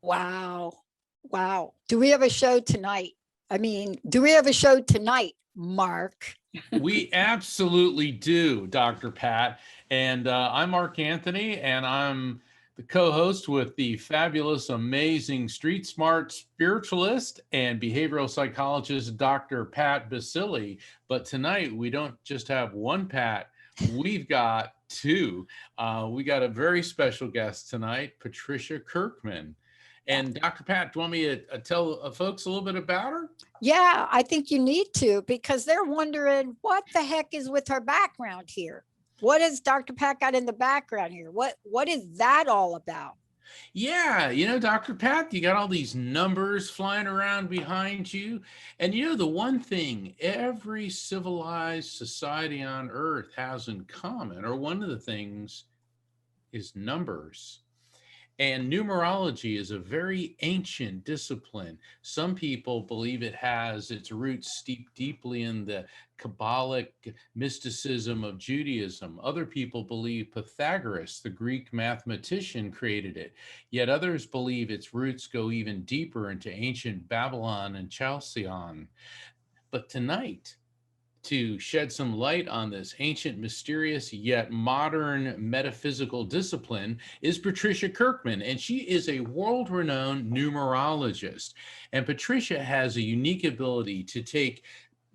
Wow. Wow. Do we have a show tonight? Do we have a show tonight, Mark? We absolutely do, Dr. Pat. And I'm Mark Anthony, and I'm the co-host with the fabulous, amazing, street smart spiritualist and behavioral psychologist, Dr. Pat Basili. But tonight, we don't just have one Pat, we've got two. We got a very special guest tonight, Patricia Kirkman. And Dr. Pat, do you want me to tell folks a little bit about her? Yeah, I think you need to, because they're wondering what the heck is with her background here. What has Dr. Pat got in the background here? What is that all about? Yeah, Dr. Pat, you got all these numbers flying around behind you. And the one thing every civilized society on earth has in common, or one of the things, is numbers. And numerology is a very ancient discipline. Some people believe it has its roots steeped deeply in the Kabbalic mysticism of Judaism. Other people believe Pythagoras, the Greek mathematician, created it. Yet others believe its roots go even deeper into ancient Babylon and Chalcedon. But tonight, to shed some light on this ancient, mysterious, yet modern metaphysical discipline is Patricia Kirkman, and she is a world-renowned numerologist. And Patricia has a unique ability to take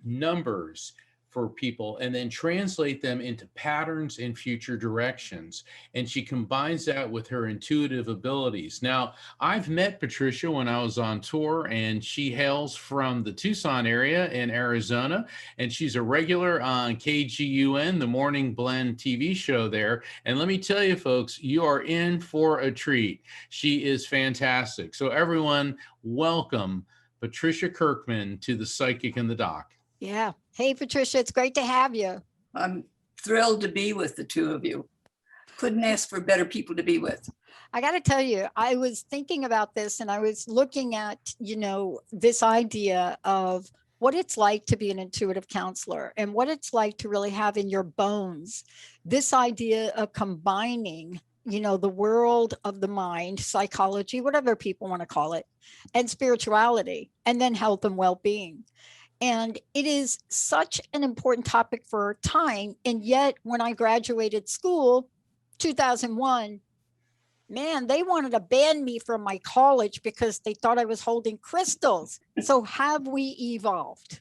numbers for people and then translate them into patterns and future directions. And she combines that with her intuitive abilities. Now, I've met Patricia when I was on tour, and she hails from the Tucson area in Arizona, and she's a regular on KGUN, the Morning Blend TV show there. And let me tell you, folks, you are in for a treat. She is fantastic. So everyone, welcome Patricia Kirkman to the Psychic and the Doc. Yeah. Hey, Patricia, it's great to have you. I'm thrilled to be with the two of you. Couldn't ask for better people to be with. I got to tell you, I was thinking about this, and I was looking at, this idea of what it's like to be an intuitive counselor and what it's like to really have in your bones this idea of combining, the world of the mind, psychology, whatever people want to call it, and spirituality, and then health and well-being. And it is such an important topic for our time. And yet, when I graduated school, 2001, man, they wanted to ban me from my college because they thought I was holding crystals. So have we evolved?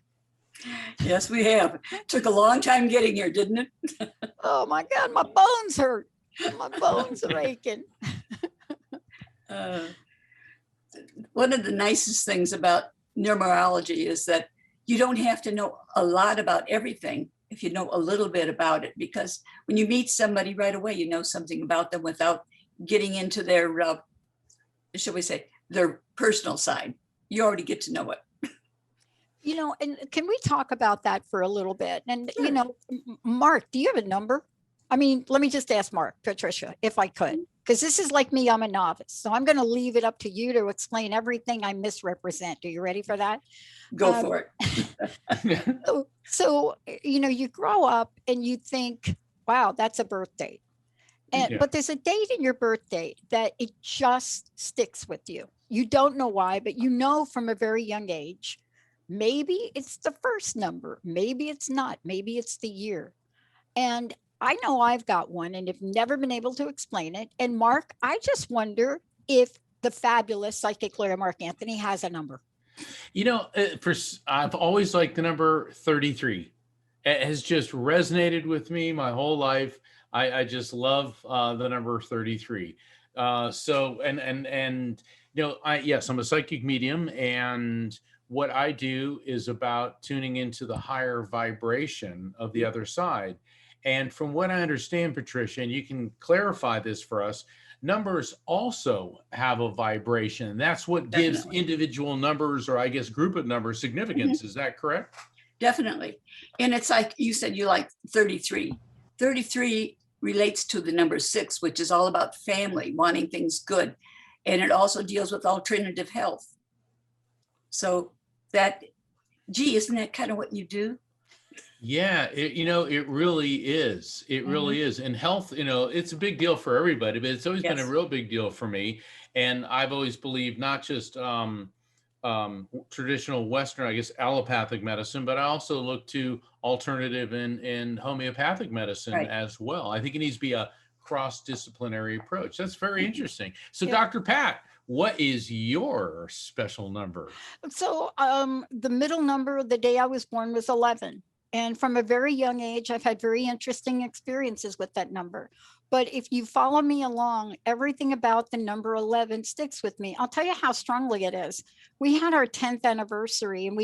Yes, we have. It took a long time getting here, didn't it? Oh my God, my bones hurt. My bones are aching. One of the nicest things about numerology is that you don't have to know a lot about everything if you know a little bit about it, because when you meet somebody right away, you know something about them without getting into their, shall we say, their personal side. You already get to know it. You know, and can we talk about that for a little bit? And, you Sure. know, Mark, do you have a number? I mean, let me just ask Mark, Patricia, if I could, because this is like me, I'm a novice. So I'm going to leave it up to you to explain everything I misrepresent. Are you ready for that? Go for it. So, you know, you grow up and you think, wow, that's a birth date. And, Yeah. but there's a date in your birth date that it just sticks with you. You don't know why, but you know from a very young age, maybe it's the first number, maybe it's not, maybe it's the year. And I know I've got one and have never been able to explain it. And Mark, I just wonder if the fabulous psychic lawyer Mark Anthony has a number. You know, I've always liked the number 33. It has just resonated with me my whole life. I just love the number 33. So, and you know, yes, I'm a psychic medium, and what I do is about tuning into the higher vibration of the other side. And from what I understand, Patricia, and you can clarify this for us, numbers also have a vibration. That's what gives Definitely. individual numbers, or I guess group of numbers, significance. Is that correct? Definitely. And it's like you said, you like 33. 33 relates to the number 6, which is all about family, wanting things good. And it also deals with alternative health. So that, gee, isn't that kind of what you do? Yeah, you know, it really is. It really is. And health, you know, it's a big deal for everybody, but it's always been a Yes. real big deal for me. And I've always believed not just traditional Western, I guess, allopathic medicine, but I also look to alternative and homeopathic medicine Right. as well. I think it needs to be a cross-disciplinary approach. That's very interesting. So, Yeah. Dr. Pat, what is your special number? So the middle number of the day I was born was 11. And from a very young age, I've had very interesting experiences with that number. But if you follow me along, everything about the number 11 sticks with me. I'll tell you how strongly it is. We had our 10th anniversary and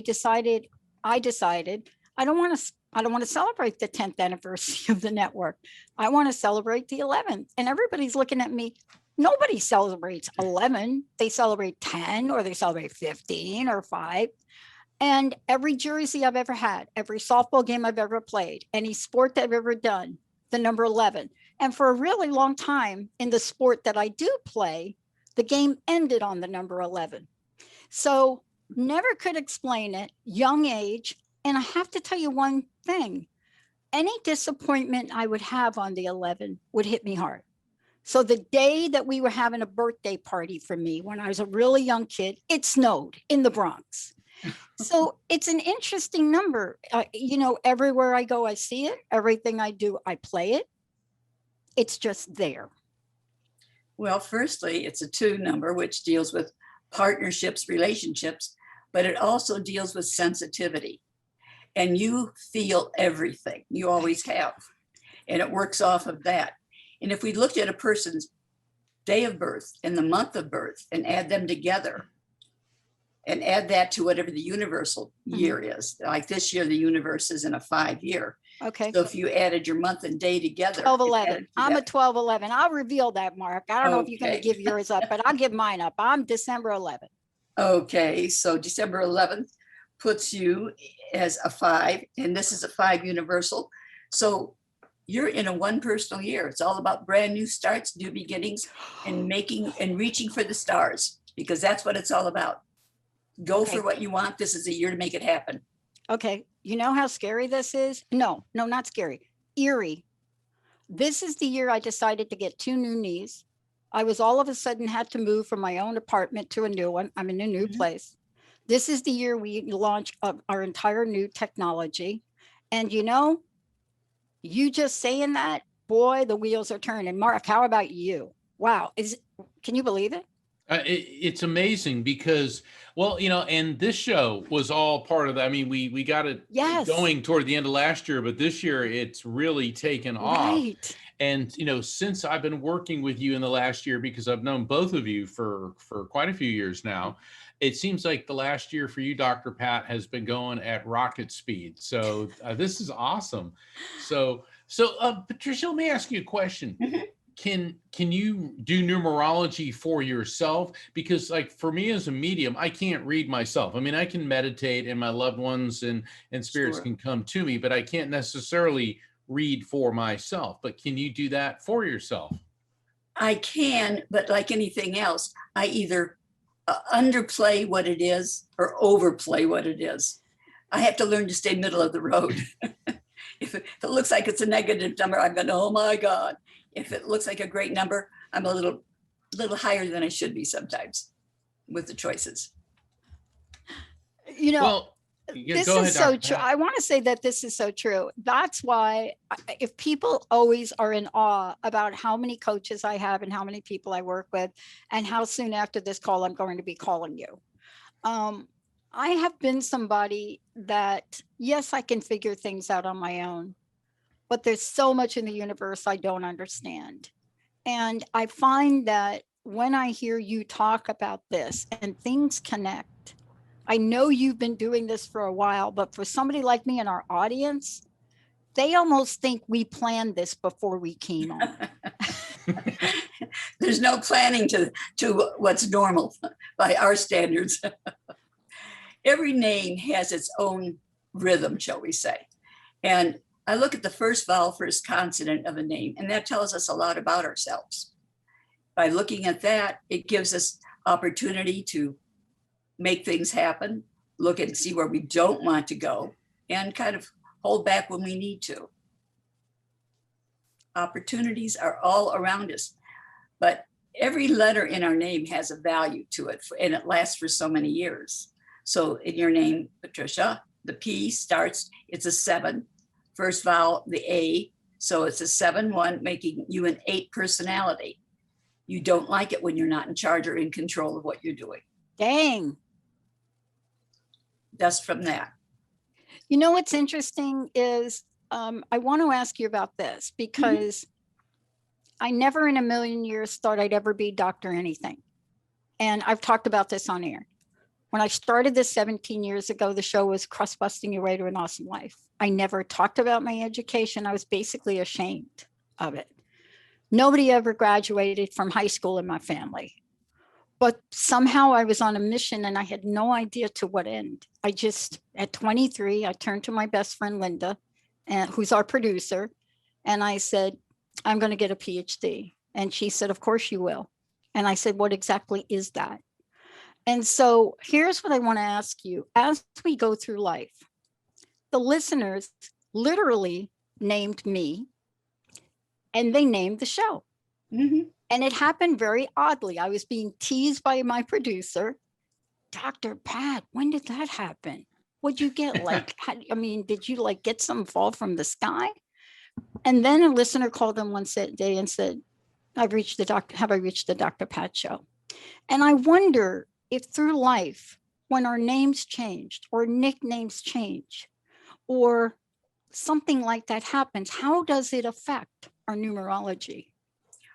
I decided, I don't want to celebrate the 10th anniversary of the network. I want to celebrate the 11th. And everybody's looking at me. Nobody celebrates 11. They celebrate 10 or they celebrate 15 or 5. And every jersey I've ever had, every softball game I've ever played, any sport that I've ever done, the number 11. And for a really long time in the sport that I do play, the game ended on the number 11. So never could explain it, young age. And I have to tell you one thing, any disappointment I would have on the 11 would hit me hard. So the day that we were having a birthday party for me when I was a really young kid, it snowed in the Bronx. So it's an interesting number. You know, everywhere I go, I see it. Everything I do, I play it. It's just there. Well, firstly, it's a 2 number, which deals with partnerships, relationships, but it also deals with sensitivity. And you feel everything. You always have. And it works off of that. And if we looked at a person's day of birth and the month of birth and add them together, and add that to whatever the universal year is. Like this year, the universe is in a 5-year. Okay. So if you added your month and day together. 12-11. I'm a 12-11. I'll reveal that, Mark. I don't know if you're going to Okay. give yours up, but I'll give mine up. I'm December 11th. Okay, so December 11th puts you as a 5, and this is a 5 universal. So you're in a 1 personal year. It's all about brand new starts, new beginnings, and making and reaching for the stars, because that's what it's all about. Go Okay. for what you want. This is a year to make it happen. Okay. You know how scary this is? No, not scary. Eerie. This is the year I decided to get 2 new knees. I was all of a sudden had to move from my own apartment to a new one. I'm in a new place. This is the year we launched our entire new technology. And you know, you just saying that, boy, the wheels are turning. Mark, how about you? Wow. Can you believe it? It's amazing because, well, you know, and this show was all part of that. I mean, we got it Yes. going toward the end of last year, but this year it's really taken off. Right. And, you know, since I've been working with you in the last year, because I've known both of you for quite a few years now, it seems like the last year for you, Dr. Pat, has been going at rocket speed. So this is awesome. So Patricia, let me ask you a question. Mhm. Can you do numerology for yourself? Because like for me as a medium, I can't read myself. I mean, I can meditate and my loved ones and spirits Sure. can come to me, but I can't necessarily read for myself. But can you do that for yourself? I can, but like anything else, I either underplay what it is or overplay what it is. I have to learn to stay middle of the road. If it looks like it's a negative number, I'm going, oh my God. If it looks like a great number, I'm a little higher than I should be sometimes with the choices. You know, Well, yeah, this go is ahead, so Dr. true. Pat. I want to say that this is so true. That's why if people always are in awe about how many coaches I have and how many people I work with and how soon after this call I'm going to be calling you. I have been somebody that, yes, I can figure things out on my own, but there's so much in the universe I don't understand. And I find that when I hear you talk about this and things connect, I know you've been doing this for a while, but for somebody like me in our audience, they almost think we planned this before we came on. There's no planning to what's normal by our standards. Every name has its own rhythm, shall we say. And I look at the first vowel, first consonant of a name, and that tells us a lot about ourselves. By looking at that, it gives us opportunity to make things happen, look and see where we don't want to go, and kind of hold back when we need to. Opportunities are all around us, but every letter in our name has a value to it, and it lasts for so many years. So in your name, Patricia, the P starts, it's a 7. First vowel, the A, so it's a 7-1, making you an 8 personality. You don't like it when you're not in charge or in control of what you're doing. Dang. That's from that. You know what's interesting is I want to ask you about this because I never in a million years thought I'd ever be Dr. Anything. And I've talked about this on air. When I started this 17 years ago, the show was Crust Busting Your Way to an Awesome Life. I never talked about my education. I was basically ashamed of it. Nobody ever graduated from high school in my family. But somehow I was on a mission and I had no idea to what end. I just, at 23, I turned to my best friend, Linda, who's our producer. And I said, I'm going to get a PhD. And she said, of course you will. And I said, what exactly is that? And so here's what I want to ask you. As we go through life, the listeners literally named me and they named the show. Mm-hmm. And it happened very oddly. I was being teased by my producer, Dr. Pat, when did that happen? What'd you get? Did you like get some fall from the sky? And then a listener called in one day and said, have I reached the Dr. Pat show? And I wonder if through life, when our names changed or nicknames change or something like that happens, how does it affect our numerology?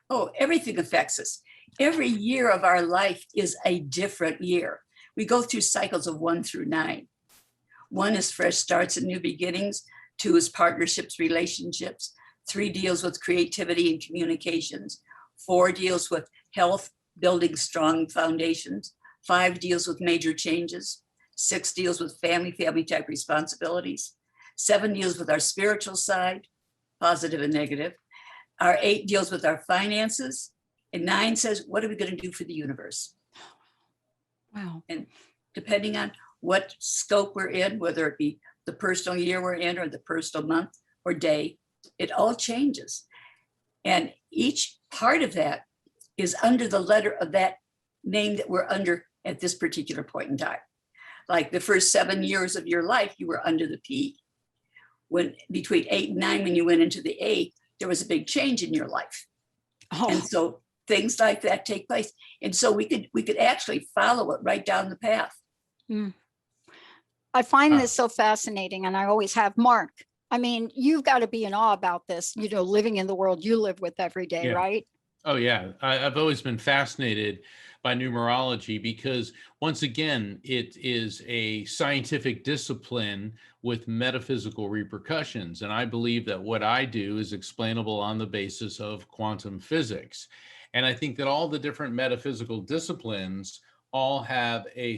Oh, everything affects us. Every year of our life is a different year. We go through cycles of 1 through 9. 1 is fresh starts and new beginnings. 2 is partnerships, relationships. 3 deals with creativity and communications. 4 deals with health, building strong foundations. 5 deals with major changes. 6 deals with family type responsibilities. 7 deals with our spiritual side, positive and negative. Our 8 deals with our finances. And 9 says, what are we going to do for the universe? Wow. And depending on what scope we're in, whether it be the personal year we're in or the personal month or day, it all changes. And each part of that is under the letter of that name that we're under at this particular point in time. Like the first 7 years of your life, you were under the P. When between 8 and 9, when you went into the A, there was a big change in your life. Oh. And so things like that take place. And so we could actually follow it right down the path. I find this so fascinating, and I always have. Mark, I mean, you've got to be in awe about this, living in the world you live with every day, Yeah. right? Oh, yeah. I've always been fascinated by numerology, because once again, it is a scientific discipline with metaphysical repercussions. And I believe that what I do is explainable on the basis of quantum physics. And I think that all the different metaphysical disciplines all have a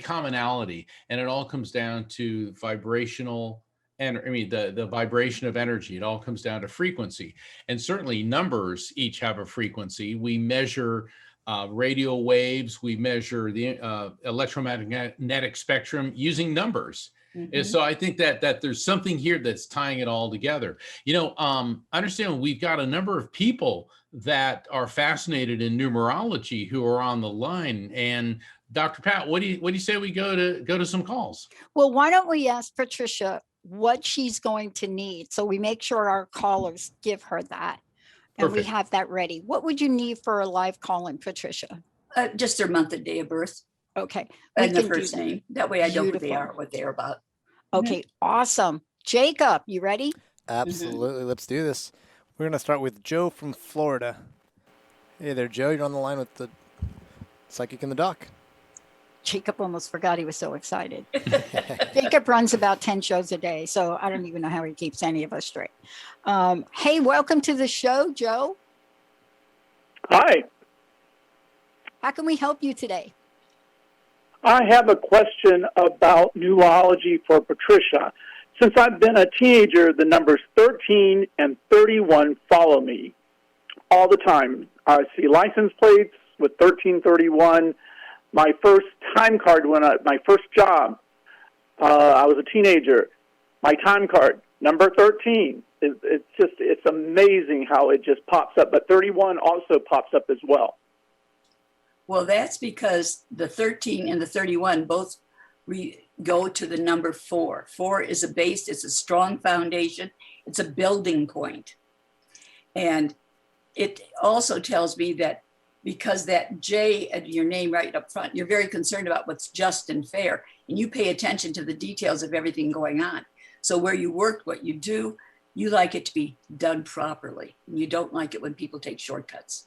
commonality, and it all comes down to vibrational, and I mean the vibration of energy. It all comes down to frequency, and certainly numbers each have a frequency. We measure radio waves, we measure the electromagnetic spectrum using numbers. And so I think that there's something here that's tying it all together. I understand we've got a number of people that are fascinated in numerology who are on the line. And Dr. Pat, what do you say we go to some calls? Well, why don't we ask Patricia what she's going to need, so we make sure our callers give her that, and Perfect. we have that ready. What would you need for a live call-in, Patricia? Just their month and day of birth Okay. we and the can do first that. name. That way I know who they Beautiful. are, what they're about. Okay, awesome. Jacob, you ready? Absolutely. Let's do this. We're going to start with Joe from Florida. Hey there, Joe. You're on the line with the psychic in the dock. Jacob almost forgot, he was so excited. Jacob runs about 10 shows a day, so I don't even know how he keeps any of us straight. Hey, welcome to the show, Joe. Hi, How can we help you today? I have a question about numerology for Patricia. Since I've been a teenager, the numbers 13 and 31 follow me all the time. I see license plates with 1331. My first time card my first job, I was a teenager. My time card, number 13. It's amazing how it just pops up. But 31 also pops up as well. Well, that's because the 13 and the 31 both go to the number 4. 4 is a base, it's a strong foundation, it's a building point. And it also tells me that because that J at your name right up front, you're very concerned about what's just and fair, and you pay attention to the details of everything going on. So where you work, what you do, you like it to be done properly. And you don't like it when people take shortcuts.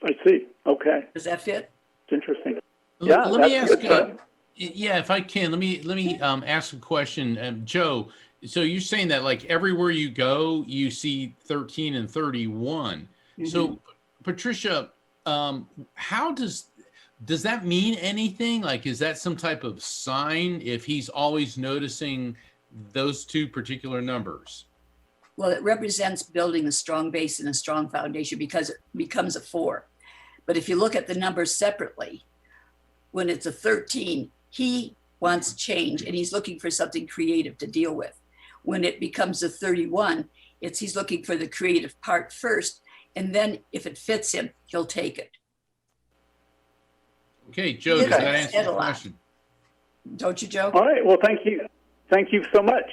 I see. Okay. Does that fit? It's interesting. Yeah, Yeah, let me that's ask. good. Yeah, if I can, let me ask a question, Joe. So you're saying that like everywhere you go, you see 13 and 31. So, Patricia, how does that mean anything? Like, is that some type of sign if he's always noticing those two particular numbers? Well, it represents building a strong base and a strong foundation because it becomes a 4. But if you look at the numbers separately, when it's a 13, he wants change and he's looking for something creative to deal with. When it becomes a 31, he's looking for the creative part first, and then if it fits him, he'll take it. Okay, Joe, Yeah, does that I answer said the a lot. question? Don't you, Joe? All right. Well, thank you. Thank you so much.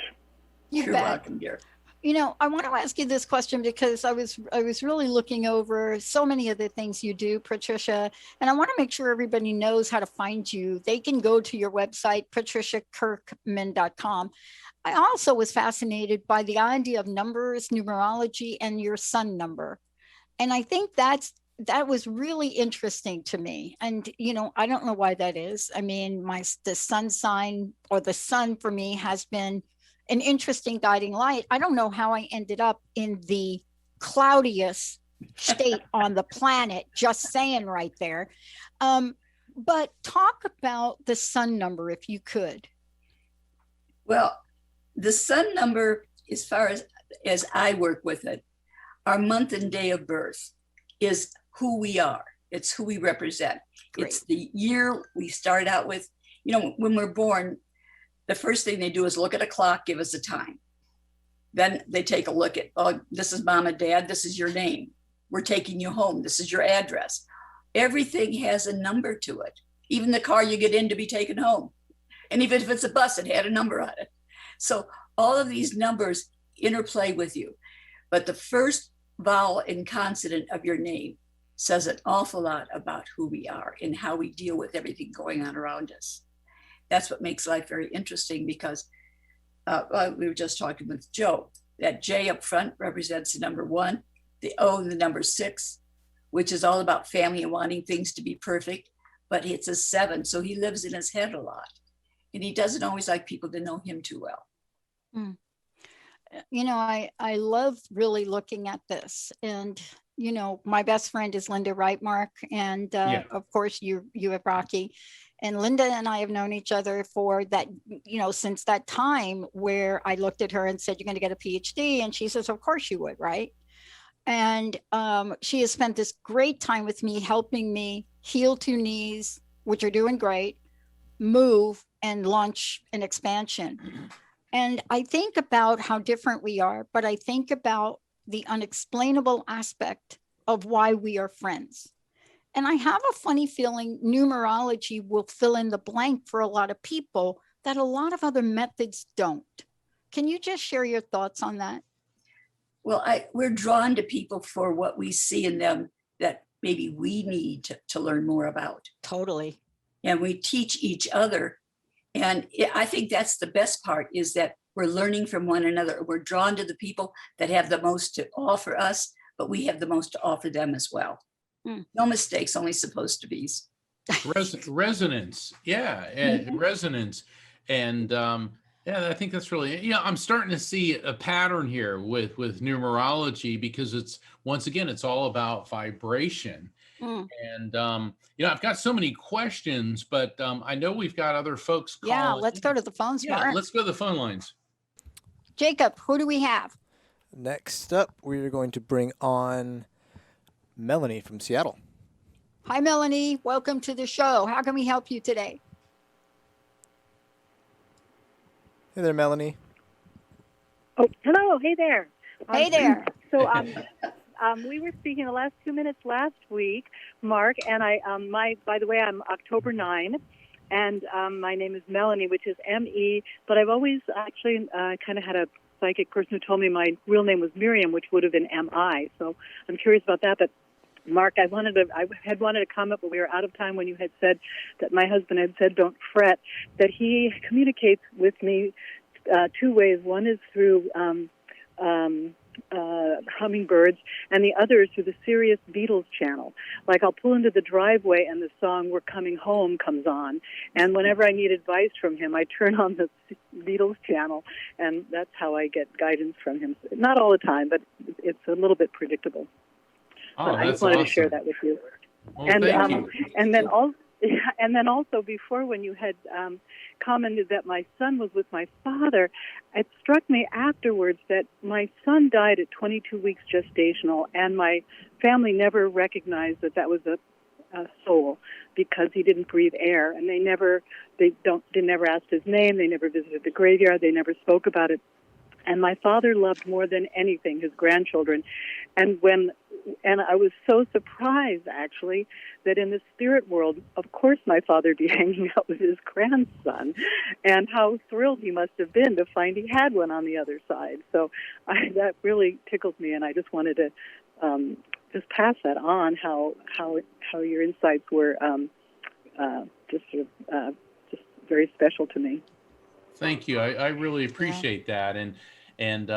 You You're bet. welcome, dear. I want to ask you this question because I was really looking over so many of the things you do, Patricia, and I want to make sure everybody knows how to find you. They can go to your website, patriciakirkman.com. I also was fascinated by the idea of numbers, numerology, and your sun number. And I think that was really interesting to me. And, I don't know why that is. I mean, the sun sign, or the sun for me, has been an interesting guiding light. I don't know how I ended up in the cloudiest state on the planet, just saying right there. But talk about the sun number, if you could. Well, the sun number, as far as I work with it, our month and day of birth is who we are. It's who we represent. Great. It's the year we start out with. When we're born, the first thing they do is look at a clock, give us a time. Then they take a look at, oh, this is mom and dad, this is your name. We're taking you home, this is your address. Everything has a number to it. Even the car you get in to be taken home. And even if it's a bus, it had a number on it. So all of these numbers interplay with you. But the first vowel and consonant of your name says an awful lot about who we are and how we deal with everything going on around us. That's what makes life very interesting because we were just talking with Joe. That J up front represents the number 1, the O and the number 6. which is all about family and wanting things to be perfect. But it's a 7, so he lives in his head a lot. And he doesn't always like people to know him too well. You know, I love really looking at this. And, you know, my best friend is Linda, right, Mark? And of course, you have Rocky. And Linda and I have known each other for that, you know, since that time where I looked at her and said, you're going to get a PhD. And she says, of course you would, right? And she has spent this great time with me, helping me heal 2 knees, which are doing great, move and launch an expansion. And I think about how different we are, but I think about the unexplainable aspect of why we are friends. And I have a funny feeling numerology will fill in the blank for a lot of people that a lot of other methods don't. Can you just share your thoughts on that? Well, we're drawn to people for what we see in them that maybe we need to learn more about. Totally. And we teach each other. And I think that's the best part, is that we're learning from one another. We're drawn to the people that have the most to offer us, but we have the most to offer them as well. No mistakes, only supposed to be. Resonance. Yeah. Resonance. And yeah, I think that's really, I'm starting to see a pattern here with numerology, because it's, once again, it's all about vibration. And, I've got so many questions, but I know we've got other folks calling. Yeah, let's go to the phones. Yeah, let's go to the phone lines. Jacob, who do we have? Next up, we're going to bring on Melanie from Seattle. Hi, Melanie. Welcome to the show. How can we help you today? Hey there, Melanie. Oh, hello. Hey there. Hey there. So we were speaking the last 2 minutes last week, Mark, and by the way, I'm October 9, and my name is Melanie, which is M-E, but I've always actually kind of had a psychic person who told me my real name was Miriam, which would have been M-I, so I'm curious about that. But Mark, I had wanted to comment, but we were out of time when you had said that my husband had said, don't fret, that he communicates with me 2 ways. One is through hummingbirds, and the other is through the Sirius Beatles channel. Like, I'll pull into the driveway and the song We're Coming Home comes on, and whenever I need advice from him, I turn on the Beatles channel, and that's how I get guidance from him. Not all the time, but it's a little bit predictable. Oh, I just wanted to share that with you. Well, thank you. And then also before, when you had commented that my son was with my father, it struck me afterwards that my son died at 22 weeks gestational, and my family never recognized that was a soul, because he didn't breathe air, and they never asked his name, they never visited the graveyard, they never spoke about it. And my father loved more than anything his grandchildren. And I was so surprised, actually, that in the spirit world, of course, my father would be hanging out with his grandson, and how thrilled he must have been to find he had one on the other side. So that really tickled me, and I just wanted to just pass that on, how your insights were just very special to me. Thank you. I really appreciate that. And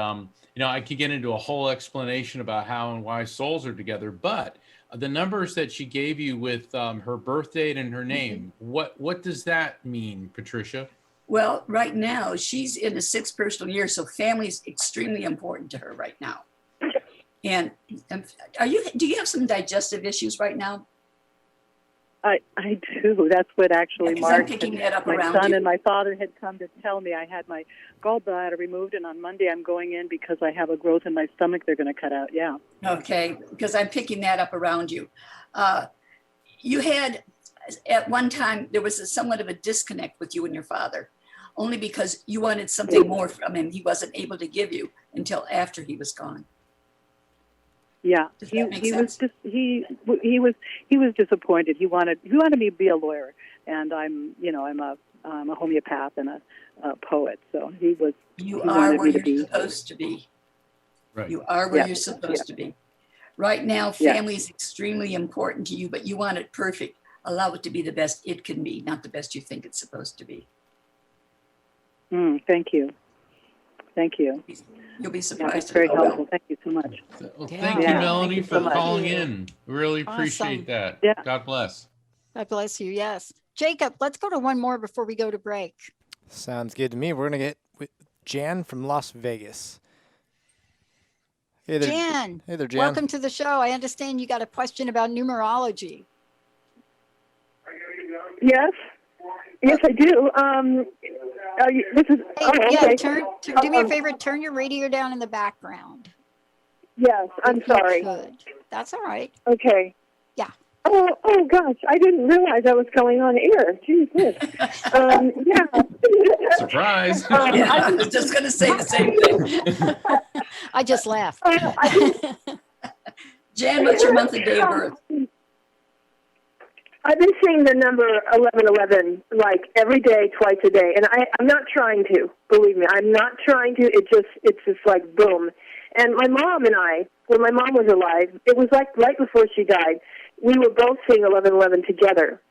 I could get into a whole explanation about how and why souls are together, but the numbers that she gave you with her birth date and her name, what does that mean, Patricia? Well, right now she's in the 6th personal year, so family is extremely important to her right now. And do you have some digestive issues right now? I do. That's what actually Mark, my son and my father had come to tell me. I had my gallbladder removed, and on Monday I'm going in because I have a growth in my stomach they're going to cut out. Yeah. Okay, because I'm picking that up around you. You had, at one time, there was somewhat of a disconnect with you and your father, only because you wanted something more from him he wasn't able to give you until after he was gone. Yeah, he was disappointed. He wanted me to be a lawyer, and I'm a homeopath and a poet. So he was. You are where you're supposed to be. Right. You are where you're supposed to be. Right now, family is extremely important to you, but you want it perfect. Allow it to be the best it can be, not the best you think it's supposed to be. Thank you. Thank you. You'll be Yeah, surprised. that's very at how well. helpful. Thank you so much. Well, Yeah. thank you, Yeah. Melanie, Thank you so for much. calling Thank you. in. Really appreciate Awesome. that. Yeah. God bless. God bless you. Yes. Jacob, let's go to one more before we go to break. Sounds good to me. We're gonna get with Jan from Las Vegas. Hey there, Jan, Hey there, Jan. welcome to the show. I understand you got a question about numerology. Yes. Yes, I do. This is. Hey, Oh, yeah, okay. do me a favor, turn your radio down in the background. Yes, I'm If you sorry. could. That's all right. Okay. Yeah. Oh gosh, I didn't realize I was going on air. Jesus. Yeah. Surprise. Yeah, I was just going to say the same thing. I just laughed. Jan, what's your month and day of birth? I've been seeing the number 1111 like every day, twice a day, and I'm not trying to. Believe me, I'm not trying to. It's just like boom. And my mom and I, when my mom was alive, it was like right before she died, we were both seeing 1111 together,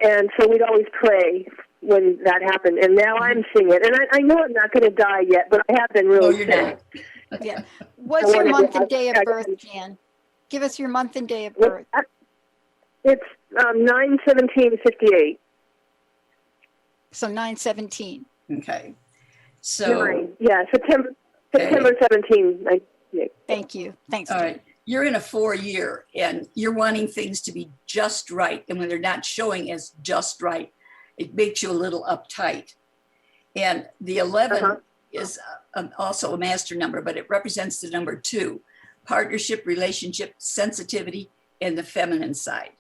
and so we'd always pray when that happened. And now I'm seeing it, and I know I'm not going to die yet, but I have been really Oh, you're sick. not. Yeah. What's your month and day of birth, Jan? Give us your month and day of birth. It's 9/17/58. So 9/17. Okay. So, Yeah, September 17. Thank you. Thanks, all Jan. right. You're in a 4-year and you're wanting things to be just right. And when they're not showing as just right, it makes you a little uptight. And the 11 is also a master number, but it represents the number 2, partnership, relationship, sensitivity, and the feminine side.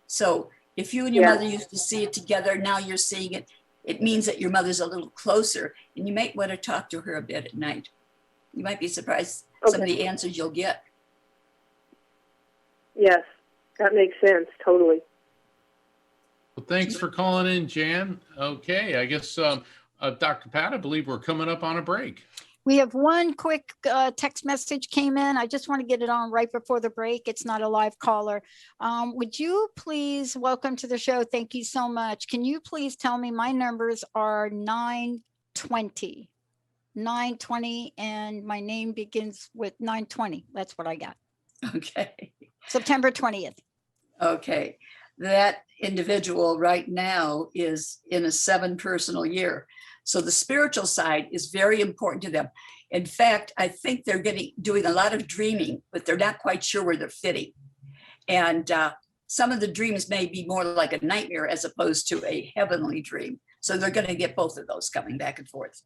So if you and your mother used to see it together, now you're seeing it, it means that your mother's a little closer, and you might want to talk to her a bit at night. You might be surprised some of the answers you'll get. Yes, that makes sense, totally. Well, thanks for calling in, Jan. Okay, I guess, Dr. Pat, I believe we're coming up on a break. We have one quick text message came in. I just want to get it on right before the break. It's not a live caller. Would you please, welcome to the show. Thank you so much. Can you please tell me my numbers are 920, and my name begins with 920. That's what I got. Okay. September 20th. Okay. That individual right now is in a 7 personal year. So the spiritual side is very important to them. In fact, I think they're doing a lot of dreaming, but they're not quite sure where they're fitting. And some of the dreams may be more like a nightmare as opposed to a heavenly dream. So they're going to get both of those coming back and forth.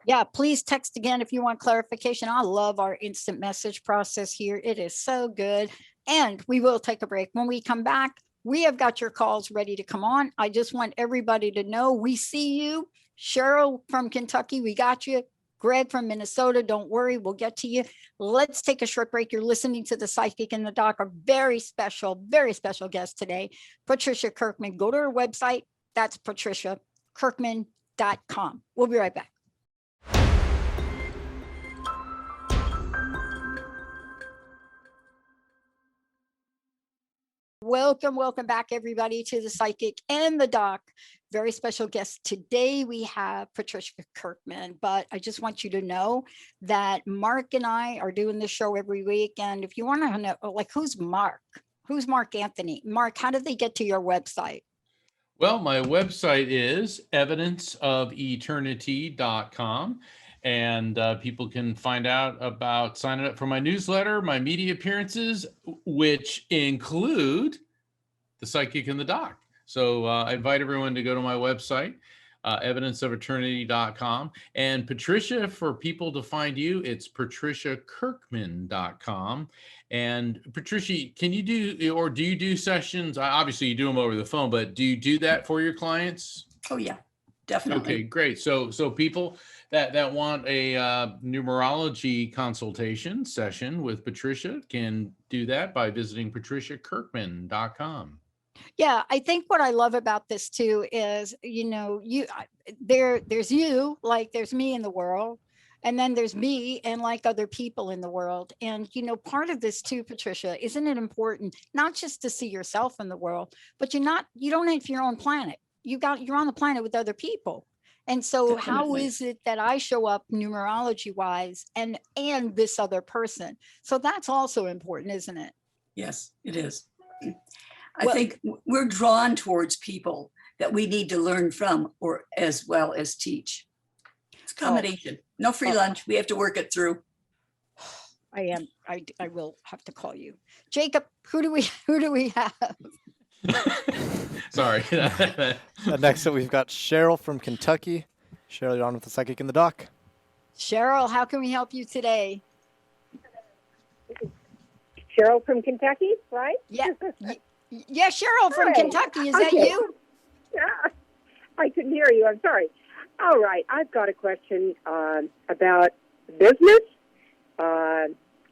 Yeah, please text again if you want clarification. I love our instant message process here. It is so good. And we will take a break. When we come back, we have got your calls ready to come on. I just want everybody to know we see you. Cheryl from Kentucky, we got you. Greg from Minnesota, don't worry, we'll get to you. Let's take a short break. You're listening to The Psychic in the Doc, a very special guest today, Patricia Kirkman. Go to her website. That's patriciakirkman.com. We'll be right back. Welcome back, everybody, to The Psychic and the Doc. Very special guest today. We have Patricia Kirkman, but I just want you to know that Mark and I are doing this show every week. And if you want to know, like, who's Mark? Who's Mark Anthony? Mark, how did they get to your website? Well, my website is evidenceofeternity.com. And people can find out about signing up for my newsletter, my media appearances, which include The Psychic and the Doc. So I invite everyone to go to my website, evidenceofeternity.com. And Patricia, for people to find you, it's patriciakirkman.com. And Patricia, can you do, or do you do sessions? Obviously, you do them over the phone, but do you do that for your clients? Oh, yeah, definitely. Okay, great. So people that want a numerology consultation session with Patricia can do that by visiting patriciakirkman.com. Yeah, I think what I love about this too is, there's you, like there's me in the world, and then there's me and like other people in the world. And, part of this too, Patricia, isn't it important not just to see yourself in the world, but you don't have your own planet. You're on the planet with other people. And so how Definitely. is it that I show up numerology wise and this other person? So that's also important, isn't it? Yes, it is. I Well- think we're drawn towards people that we need to learn from or as well as teach. It's a combination. No free Oh. lunch. We have to work it through. I will have to call you. Jacob, who do we have? Sorry. Next up, we've got Cheryl from Kentucky. Cheryl, you're on with the Psychic in the Dock. Cheryl, how can we help you today? Cheryl from Kentucky, right? Yeah. Yeah, Cheryl from Hi. Kentucky. Is that Okay. you? Yeah, I couldn't hear you. I'm sorry. All right, I've got a question about business.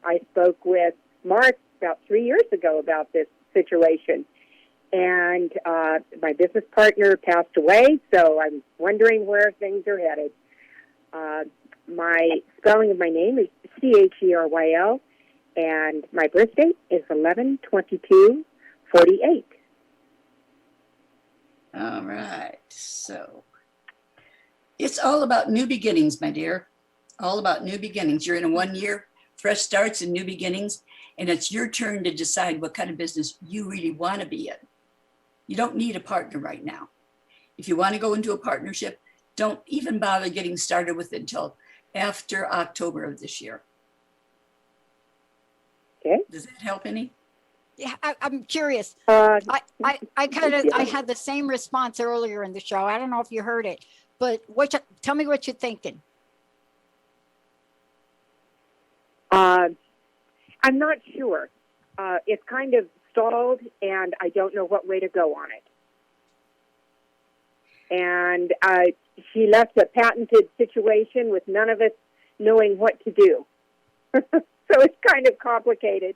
I spoke with Mark about 3 years ago about this situation, and my business partner passed away, so I'm wondering where things are headed. My spelling of my name is Cheryl, and my birth date is 11/22/48. All right. So it's all about new beginnings, my dear. All about new beginnings. You're in a 1 year, fresh starts and new beginnings, and it's your turn to decide what kind of business you really want to be in. You don't need a partner right now. If you want to go into a partnership, don't even bother getting started with it until after October of this year. Okay. Does that help any? Yeah, I'm curious. Uh, I had the same response earlier in the show. I don't know if you heard it, but tell me what you're thinking. I'm not sure. It's kind of stalled, and I don't know what way to go on it. And she left a patented situation with none of us knowing what to do. So it's kind of complicated.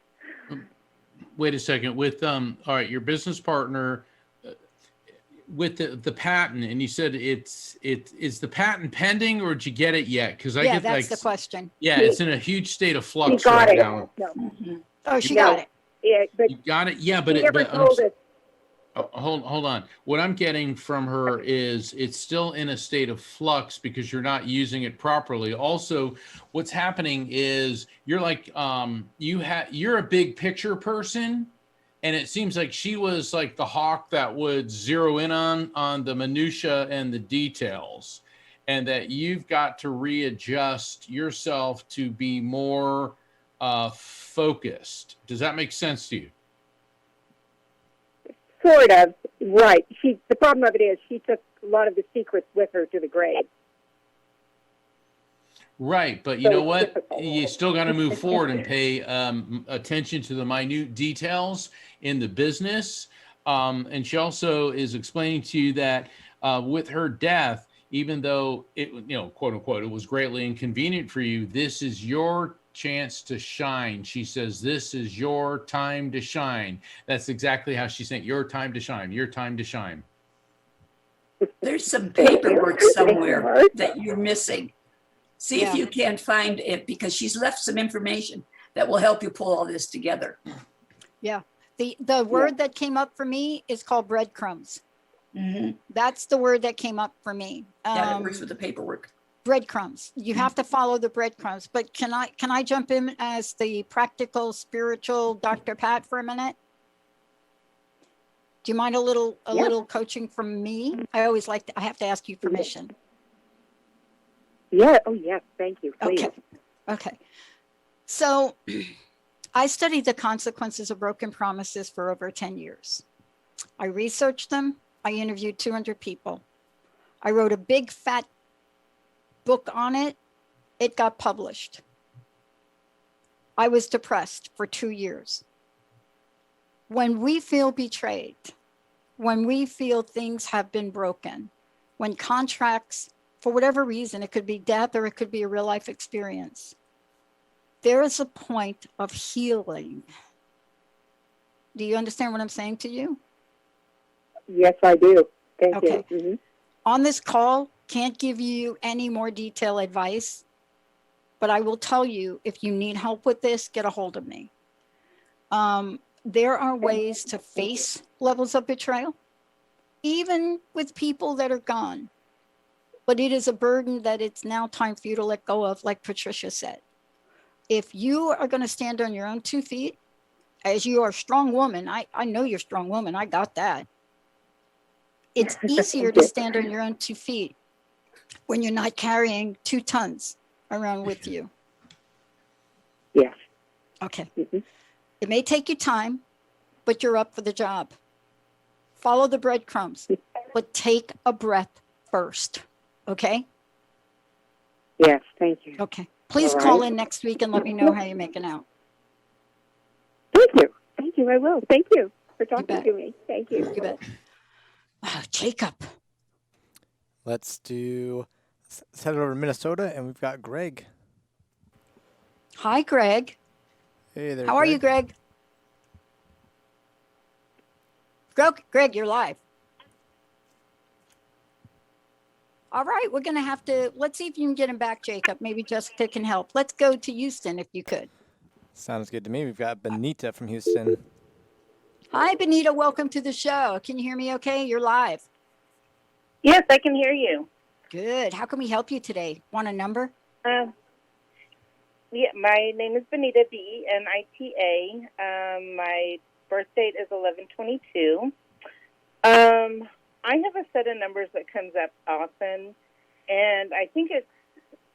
Wait a second. With all right, your business partner with the patent, and you said is the patent pending, or did you get it yet? Because Yeah, that's the question. Yeah, it's in a huge state of She flux got right it. now. No, Oh, she No. got it. but You got it. Yeah, she but never told us. hold on. What I'm getting from her is it's still in a state of flux because you're not using it properly. Also, what's happening is you're like you're a big picture person, and it seems like she was like the hawk that would zero in on the minutia and the details, and that you've got to readjust yourself to be more focused. Does that make sense to you? Sort of, right. The problem of it is she took a lot of the secrets with her to the grave. Right, but you So know it's what? difficult. You still got to move forward and pay attention to the minute details in the business. And she also is explaining to you that with her death, even though it, quote unquote, it was greatly inconvenient for you, this is your chance to shine. She says, this is your time to shine. That's exactly how she's saying, your time to shine, your time to shine. There's some paperwork somewhere that you're missing. See if Yeah. you can find it, because she's left some information that will help you pull all this together. Yeah. The word that came up for me is called breadcrumbs. Mhm. That's the word that came up for me. Yeah, it works with the paperwork. Breadcrumbs. You have to follow the breadcrumbs. But can I jump in as the practical spiritual Dr. Pat for a minute? Do you mind a little coaching from me? I have to ask you permission. Yeah. Oh, yes. Thank you. Please. Okay. So I studied the consequences of broken promises for over 10 years. I researched them. I interviewed 200 people. I wrote a big fat book on it. It got published. I was depressed for 2 years. When we feel betrayed, when we feel things have been broken, when contracts, for whatever reason, it could be death or it could be a real life experience, there is a point of healing. Do you understand what I'm saying to you? Yes, I do. Thank Okay. you. Mm-hmm. On this call, can't give you any more detailed advice, but I will tell you, if you need help with this, get a hold of me. There are ways to face levels of betrayal, even with people that are gone. but it is a burden that it's now time for you to let go of, like Patricia said. If you are going to stand on your own 2 feet, as you are a strong woman, I know you're a strong woman, I got that. It's easier to stand on your own 2 feet when you're not carrying 2 tons around with you. Yes. Okay. Mhm. It may take you time, but you're up for the job. Follow the breadcrumbs, but take a breath first. Okay? Yes. Thank you. Okay. Please All call right. in next week and let me know how you're making out. Thank you. Thank you. I will. Thank you for talking bet. to me. Thank you. You bet. Jacob. Let's head over to Minnesota, and we've got Greg. Hi, Greg. Hey there. How are you, Greg? Greg, you're live. All right, we're going to have to, let's see if you can get him back, Jacob. Maybe Jessica can help. Let's go to Houston if you could. Sounds good to me. We've got Benita from Houston. Hi, Benita. Welcome to the show. Can you hear me okay? You're live. Yes, I can hear you. Good. How can we help you today? Want a number? Yeah, my name is Benita, Benita. My birth date is 11/22. I have a set of numbers that comes up often, and I think it's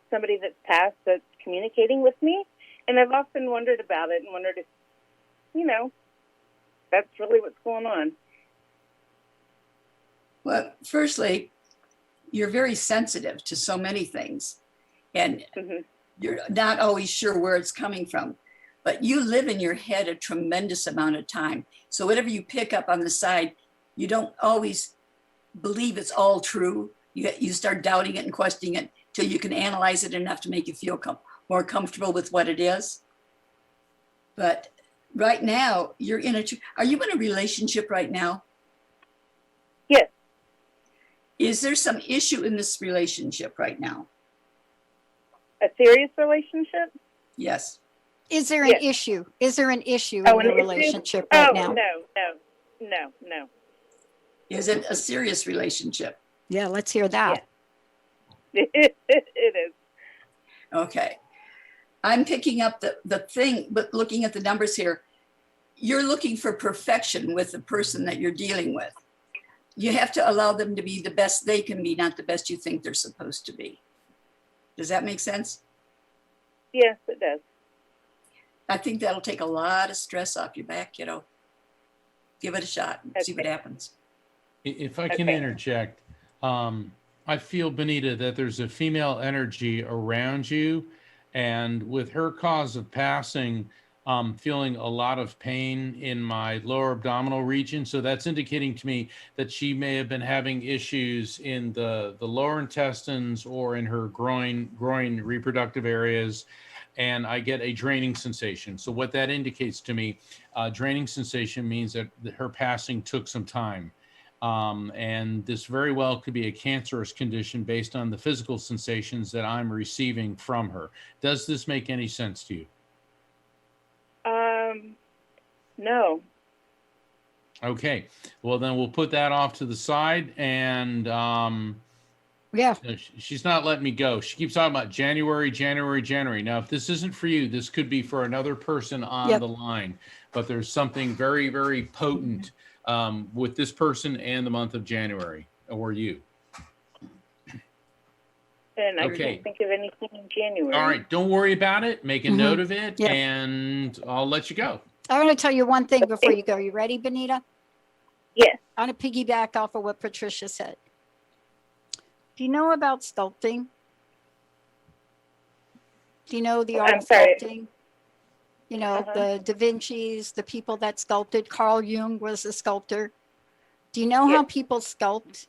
somebody that's passed that's communicating with me, and I've often wondered about it and wondered if, that's really what's going on. Well, firstly, you're very sensitive to so many things, and you're not always sure where it's coming from. But you live in your head a tremendous amount of time. So whatever you pick up on the side, you don't always believe it's all true. You start doubting it and questioning it till you can analyze it enough to make you feel more comfortable with what it is. But right now, are you in a relationship right now? Yes. Is there some issue in this relationship right now? A serious relationship? Yes. Is there an Yes. issue? Is there an issue Oh, in an your issue? relationship right Oh, now? no. Is it a serious relationship? Yeah, let's hear that. It is. Okay. I'm picking up the thing, but looking at the numbers here, you're looking for perfection with the person that you're dealing with. You have to allow them to be the best they can be, not the best you think they're supposed to be. Does that make sense? Yes, it does. I think that'll take a lot of stress off your back, Give it a shot and see what happens. If I can Okay. interject, I feel, Benita, that there's a female energy around you, and with her cause of passing, I'm feeling a lot of pain in my lower abdominal region. So that's indicating to me that she may have been having issues in the lower intestines or in her groin reproductive areas. And I get a draining sensation. So what that indicates to me, draining sensation means that her passing took some time. And this very well could be a cancerous condition based on the physical sensations that I'm receiving from her. Does this make any sense to you? No. Okay. Well, then we'll put that off to the side. And Yeah. she's not letting me go. She keeps talking about January. Now, if this isn't for you, this could be for another person on the line. But there's something very, very potent with this person and the month of January, or you. And I can't think of anything in January. All right. Don't worry about it. Make a note of it, Yeah. and I'll let you go. I want to tell you one thing before you go. You ready, Benita? Yes. I want to piggyback off of what Patricia said. Do you know about sculpting? Do you know the art of sculpting? You know, the Da Vinci's, the people that sculpted. Carl Jung was a sculptor. Do you know how people sculpt?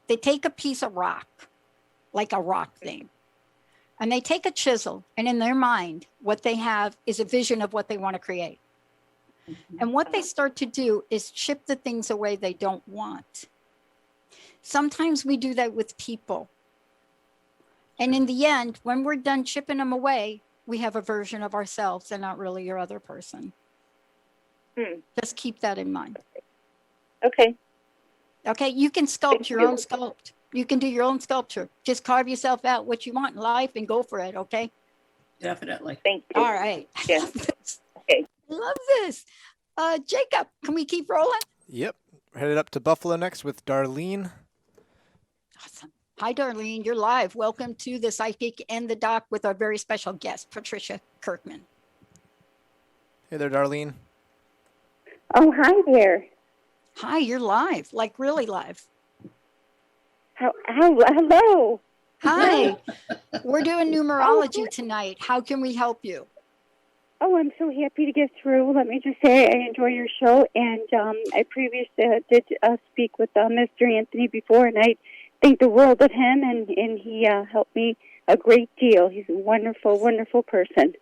They take a piece of rock, like a rock thing, and they take a chisel, and in their mind, what they have is a vision of what they want to create. And what they start to do is chip the things away they don't want. Sometimes we do that with people. And in the end, when we're done chipping them away, we have a version of ourselves and not really your other person. Just keep that in mind. Okay. Okay, you can sculpt your own sculpt. You can do your own sculpture. Just carve yourself out what you want in life and go for it. Okay. Definitely. Thank you. All right. Yes. Okay. Love this. Jacob, can we keep rolling? Yep. We're headed up to Buffalo next with Darlene. Awesome. Hi, Darlene. You're live. Welcome to the Psychic and the Doc with our very special guest, Patricia Kirkman. Hey there, Darlene. Oh, hi there. Hi, you're live, like really live. Hello. Hi. We're doing numerology tonight. How can we help you? Oh, I'm so happy to get through. Let me just say I enjoy your show, and I previously did speak with Mr. Anthony before, and I think the world of him, and he helped me a great deal. He's a wonderful, wonderful person.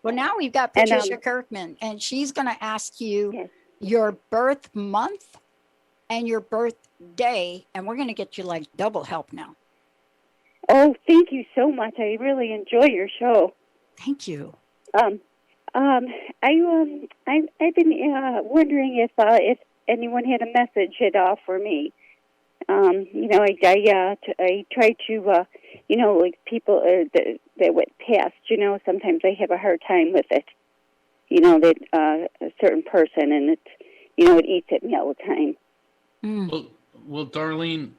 Well, now we've got Patricia Kirkman, and she's going to ask you your birth month and your birthday, and we're going to get you like double help now. Oh, thank you so much. I really enjoy your show. Thank you. I've been wondering if anyone had a message at all for me. I try to, like people that went past. Sometimes I have a hard time with it. That a certain person, and it eats at me all the time. Mm. Well, Darlene,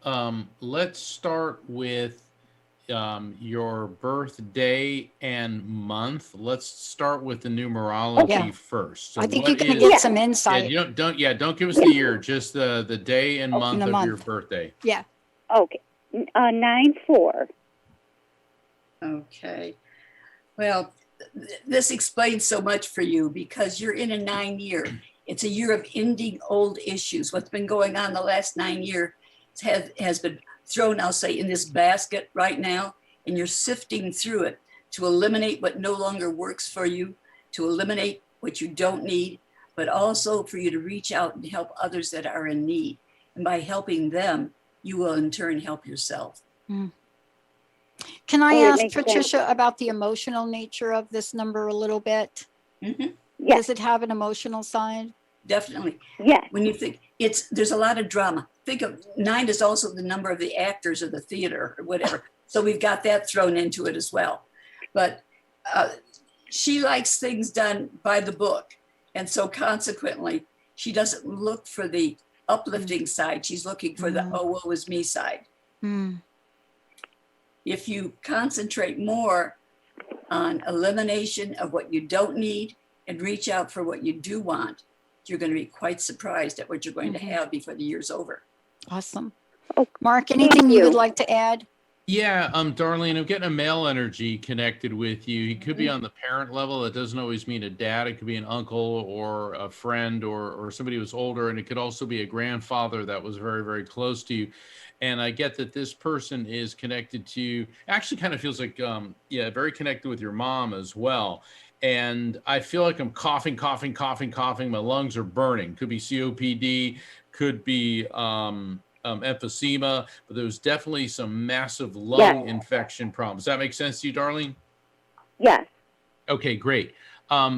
let's start with your birthday and month. Let's start with the numerology first. So I think you can get some Yeah, insight. don't give us the year, just the day and month of your birthday. Yeah. Okay. 9/4. Okay. Well, this explains so much for you because you're in a 9-year. It's a year of ending old issues. What's been going on the last 9 years has been thrown, I'll say, in this basket right now, and you're sifting through it to eliminate what no longer works for you, to eliminate what you don't need, but also for you to reach out and help others that are in need. And by helping them, you will in turn help yourself. Mm. Can I ask Patricia about the emotional nature of this number a little bit? Mm-hmm. Yes. Does it have an emotional side? Definitely. Yes. When you think there's a lot of drama. Think of 9 is also the number of the actors of the theater or whatever. So we've got that thrown into it as well. But she likes things done by the book. And so consequently, she doesn't look for the uplifting side. She's looking for the, oh, woe is me side. Mm. If you concentrate more on elimination of what you don't need and reach out for what you do want, you're going to be quite surprised at what you're going to have before the year's over. Awesome. Mark, anything you would like to add? Yeah, Darlene, I'm getting a male energy connected with you. He could be on the parent level. It doesn't always mean a dad. It could be an uncle or a friend or somebody who's older. And it could also be a grandfather that was very, very close to you. And I get that this person is connected to you. Actually kind of feels like, very connected with your mom as well. And I feel like I'm coughing. My lungs are burning. Could be COPD, could be emphysema, but there's definitely some massive lung infection problems. Does that make sense to you, Darlene? Yes. Okay, great.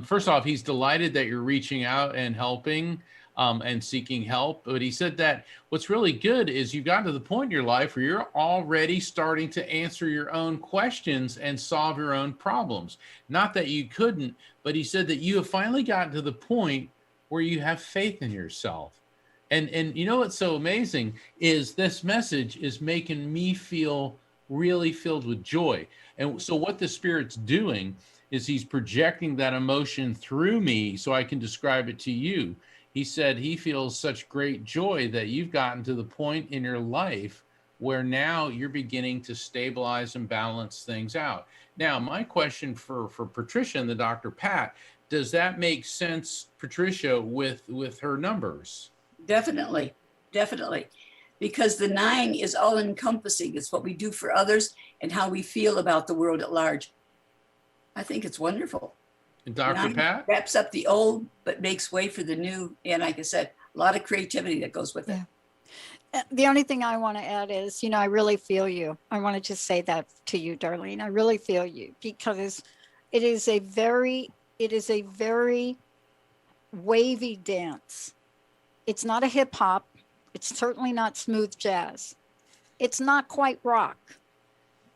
First off, he's delighted that you're reaching out and helping and seeking help. But he said that what's really good is you've gotten to the point in your life where you're already starting to answer your own questions and solve your own problems. Not that you couldn't, but he said that you have finally gotten to the point where you have faith in yourself. And you know what's so amazing is this message is making me feel really filled with joy. And so what the Spirit's doing is he's projecting that emotion through me so I can describe it to you. He said he feels such great joy that you've gotten to the point in your life where now you're beginning to stabilize and balance things out. Now, my question for Patricia and the Dr. Pat, does that make sense, Patricia, with her numbers? Definitely. Because the 9 is all encompassing. It's what we do for others and how we feel about the world at large. I think it's wonderful. And Dr. 9 Pat? wraps up the old, but makes way for the new. And like I said, a lot of creativity that goes with it. The only thing I want to add is, I really feel you. I want to just say that to you, Darlene. I really feel you because it is a very wavy dance. It's not a hip hop. It's certainly not smooth jazz. It's not quite rock,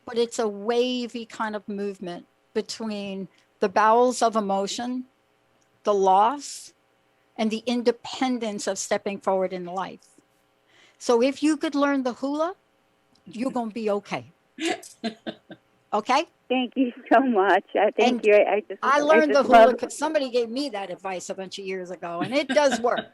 but it's a wavy kind of movement between the bowels of emotion, the loss, and the independence of stepping forward in life. So if you could learn the hula, you're going to be okay. Okay? Thank you so much. Thank you. I learned the hula because somebody gave me that advice a bunch of years ago, and it does work.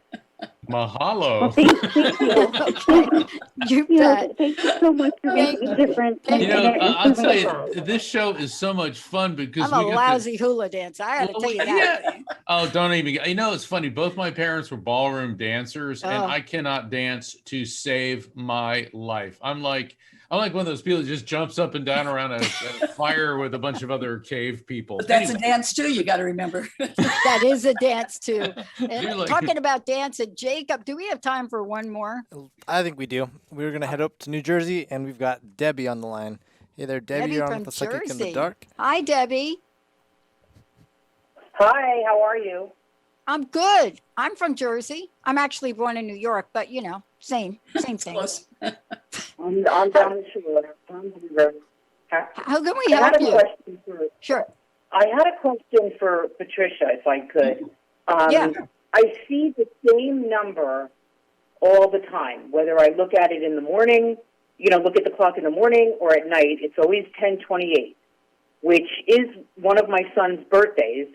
Mahalo. Thank you. Okay. You bet. Thank you so much for making a difference. I'll tell you, this show is so much fun because I'm a lousy hula dancer. I got to tell you that. Yeah. Oh, don't even. It's funny. Both my parents were ballroom dancers, and I cannot dance to save my life. I'm like one of those people that just jumps up and down around a fire with a bunch of other cave people. But that's a dance too, you got to remember. That is a dance too. And talking about dancing, Jacob, do we have time for one more? I think we do. We're going to head up to New Jersey, and we've got Debbie on the line. Hey there, Debbie. You're on with the Psychic in the Dark. Hi, Debbie. Hi, how are you? I'm good. I'm from Jersey. I'm actually born in New York, but same thing. I'm down the shore. How can we help you? Sure. I had a question for Patricia, if I could. Yeah. I see the same number all the time, whether I look at it in the morning, look at the clock in the morning, or at night. It's always 10:28, which is one of my son's birthdays,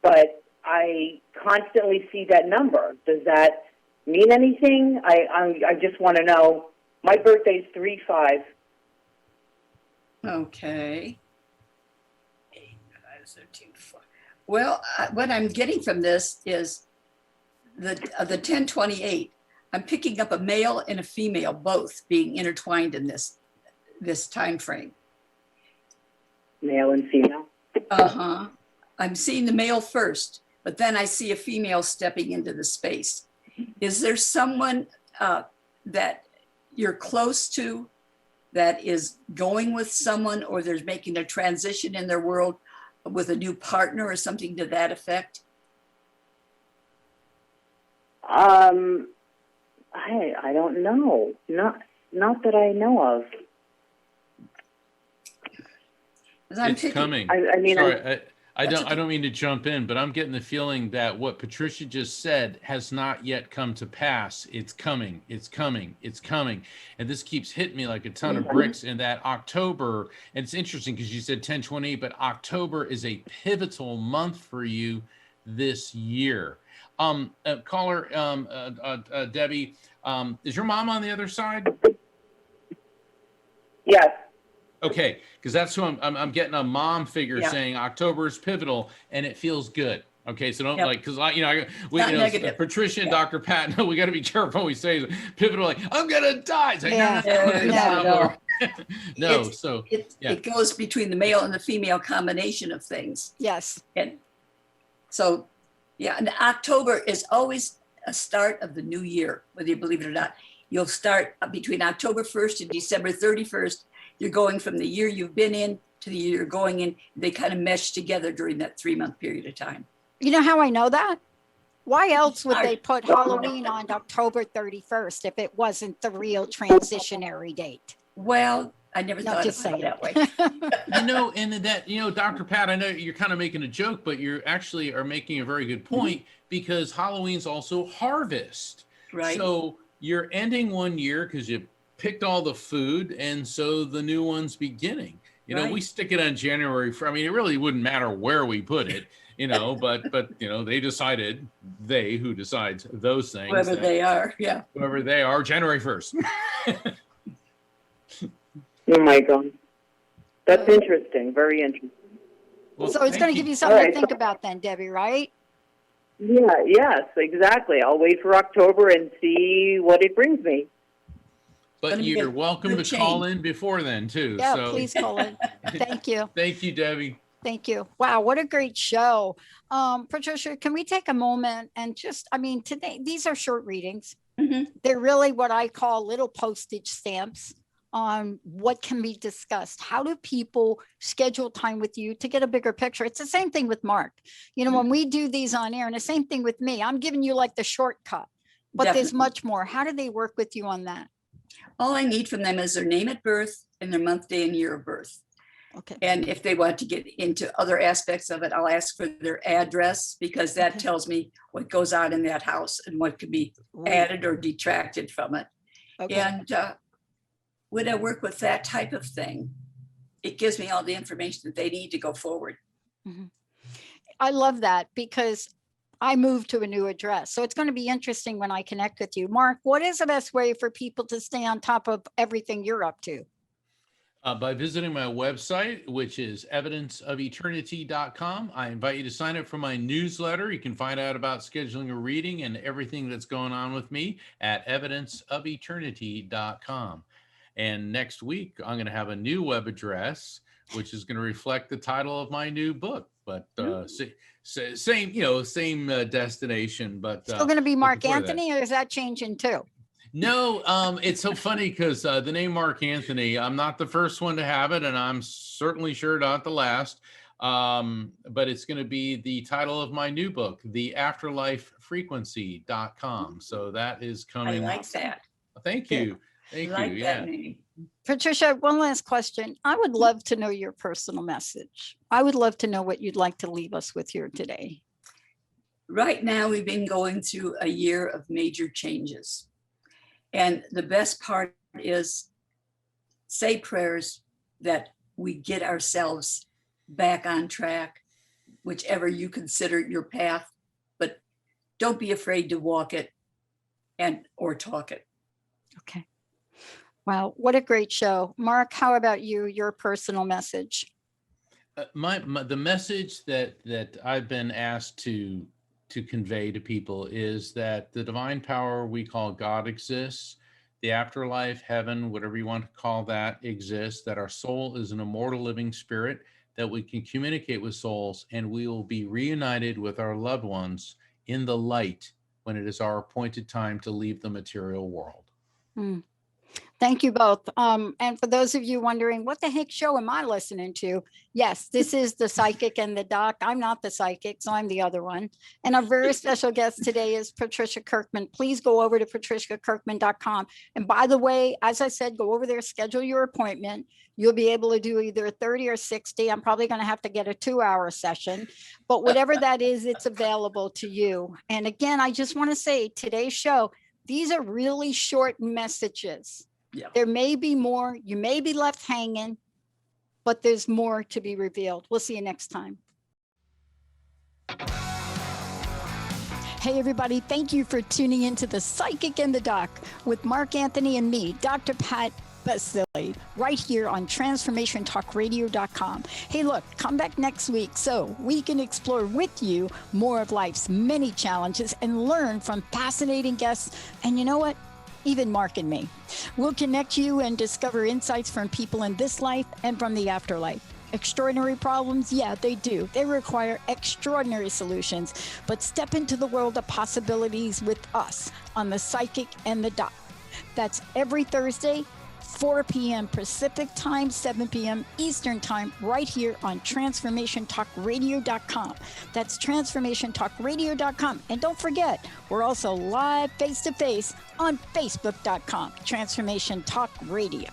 but I constantly see that number. Does that mean anything? I just want to know. My birthday's 3/5. Okay. 8, 9, 13, 4. Well, what I'm getting from this is the 1028. I'm picking up a male and a female, both being intertwined in this time frame. Male and female. I'm seeing the male first, but then I see a female stepping into the space. Is there someone that you're close to that is going with someone, or they're making a transition in their world with a new partner or something to that effect? I don't know. Not that I know of. It's coming. I mean, sorry, I don't mean to jump in, but I'm getting the feeling that what Patricia just said has not yet come to pass. It's coming. It's coming. It's coming. And this keeps hitting me like a ton of bricks in that October. And it's interesting because you said 10/28, but October is a pivotal month for you this year. Caller, Debbie, is your mom on the other side? Yes. Okay, because that's who I'm getting a mom figure saying October is pivotal, and it feels good. Okay, so don't because Patricia and Dr. Pat, no, we got to be careful when we say pivotal. Like I'm gonna die. It's like, no. So it goes between the male and the female combination of things. Yes. And so, and October is always a start of the new year, whether you believe it or not. You'll start between October 1st and December 31st. You're going from the year you've been in to the year you're going in. They kind of mesh together during that 3-month period of time. You know how I know that? Why else would they put Halloween on October 31st if it wasn't the real transitionary date? Well, I never thought of it that way. And that, Dr. Pat, I know you're kind of making a joke, but you actually are making a very good point because Halloween's also harvest. Right. So you're ending one year because you picked all the food, and so the new one's beginning. We stick it on January. It really wouldn't matter where we put it, but they decided, who decides those things. Whoever they are, Whoever they are, January 1st. Oh my God. That's interesting. Very interesting. Well, so it's going to give you something to think about then, Debbie, right? Yeah, yes, exactly. I'll wait for October and see what it brings me. But you're welcome to call in before then, too. Yeah, so. Please call in. Thank you. Thank you, Debbie. Thank you. Wow, what a great show. Patricia, can we take a moment and today, these are short readings. Mm-hmm. They're really what I call little postage stamps on what can be discussed. How do people schedule time with you to get a bigger picture? It's the same thing with Mark. When we do these on air, and the same thing with me, I'm giving you like the shortcut, but There's much more. How do they work with you on that? All I need from them is their name at birth and their month, day, and year of birth. Okay. And if they want to get into other aspects of it, I'll ask for their address, because that Okay. tells me what goes on in that house and what could be added or detracted from it. Okay. And when I work with that type of thing, it gives me all the information that they need to go forward. I love that, because I moved to a new address. So it's going to be interesting when I connect with you. Mark, what is the best way for people to stay on top of everything you're up to? By visiting my website, which is evidenceofeternity.com. I invite you to sign up for my newsletter. You can find out about scheduling a reading and everything that's going on with me at evidenceofeternity.com. And next week, I'm going to have a new web address, which is going to reflect the title of my new book. But same destination. But Still going to be Mark looking forward to that. Anthony, or is that changing too? No, it's so funny because the name Mark Anthony, I'm not the first one to have it, and I'm certainly sure not the last. But it's going to be the title of my new book, theafterlifefrequency.com. So that is coming. I like that. Thank you. Thank you. That Yeah. name. Patricia, one last question. I would love to know your personal message. I would love to know what you'd like to leave us with here today. Right now, we've been going through a year of major changes. And the best part is say prayers that we get ourselves back on track, whichever you consider your path, but don't be afraid to walk it or talk it. Okay. Wow, what a great show. Mark, how about you, your personal message? The message that I've been asked to convey to people is that the divine power we call God exists, the afterlife, heaven, whatever you want to call that, exists, that our soul is an immortal living spirit, that we can communicate with souls, and we will be reunited with our loved ones in the light when it is our appointed time to leave the material world. Thank you both. And for those of you wondering, what the heck show am I listening to? Yes, this is the Psychic and the Doc. I'm not the psychic, so I'm the other one. And our very special guest today is Patricia Kirkman. Please go over to patriciakirkman.com. And by the way, as I said, go over there, schedule your appointment. You'll be able to do either 30 or 60. I'm probably going to have to get a 2-hour session, but whatever that is, it's available to you. And again, I just want to say today's show, these are really short messages. Yeah. There may be more, you may be left hanging, but there's more to be revealed. We'll see you next time. Hey, everybody. Thank you for tuning into the Psychic and the Doc with Mark Anthony and me, Dr. Pat Basile, right here on transformationtalkradio.com. Hey, look, come back next week so we can explore with you more of life's many challenges and learn from fascinating guests. And you know what? Even Mark and me. We'll connect you and discover insights from people in this life and from the afterlife. Extraordinary problems? Yeah, they do. They require extraordinary solutions. But step into the world of possibilities with us on the Psychic and the Doc. That's every Thursday, 4 p.m. Pacific time, 7 p.m. Eastern time, right here on transformationtalkradio.com. That's transformationtalkradio.com. And don't forget, we're also live face-to-face on facebook.com, Transformation Talk Radio.